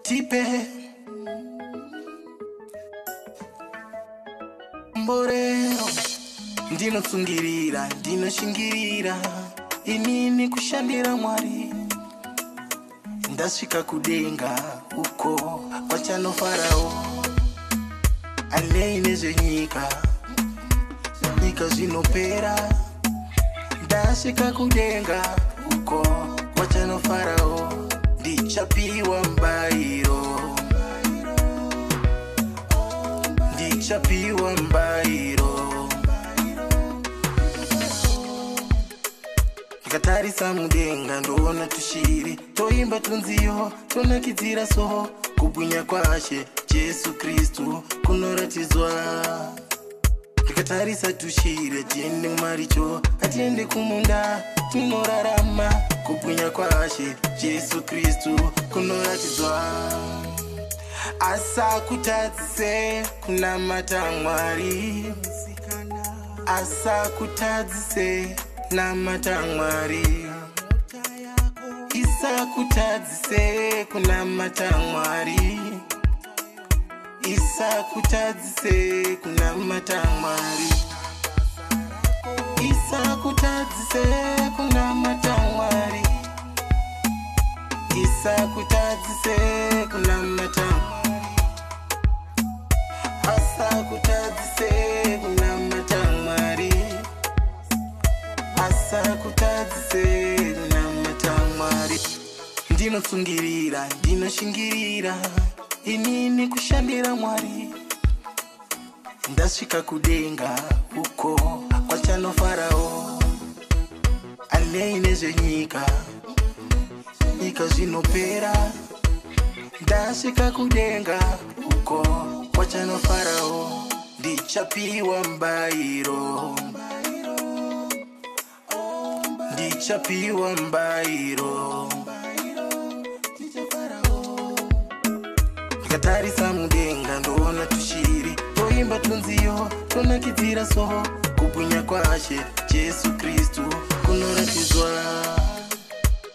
Tipe Mborero ndinotsungirira ndinoshingirira inini kushandira Mwari ndasvika kudenga uko kwachano Farao ane nezvenyika nyika zvinopera ndasvika kudenga uko kwachano Farao ndichapiwa mbairo ndichapiwa mbairo ndikatarisa mudenga ndoona tushiri toimba tunziyo tonakidzira soho kubwinya kwashe Jesu Kristu kunoratidzwa ndikatarisa tushiri atiende kumaricho atiende kumunda tinorarama kubwinya kwashe Jesu Kristu kunoratidzwa asakutadzise kunamata Mwari asakutadzise namata Mwari isakutadzise kunamata Mwari isakutadzise kunamata Mwari isakutadzise kunamata Mwari isakutadzise kunamata asakutadzise kunamata Mwari asakutadzise kunamata Mwari ndinotsungirira ndinoshingirira inini kushandira Mwari ndasvika kudenga uko kwachano Farao ane nezvenyika nyika zvinopera ndasvika kudenga uko kwachano Farao ndichapiwa mbairo ndichapiwa mbairo ndikatarisa mudenga ndoona tushiri toimba tunziyo tonakidzira soho kubwinya kwashe Jesu Kristu kunoratidzwa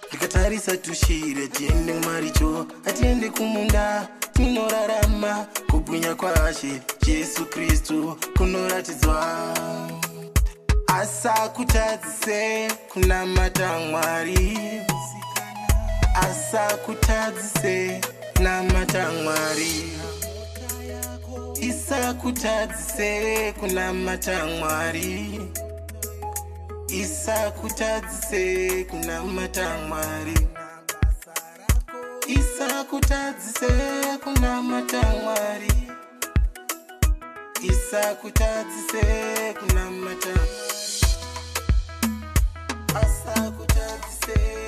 ndikatarisa tushiri atiende kumaricho atiende kumunda tinorarama kubwinya kwashe Jesu Kristu kunoratidzwa asakutadzise kunamata Mwari asakutadzise kunamata Mwari isakutadzise kunamata Mwari isakutadzise kunamata Mwari isakutadzise kunamata Mwari isakutadzise kunamata asakutadzise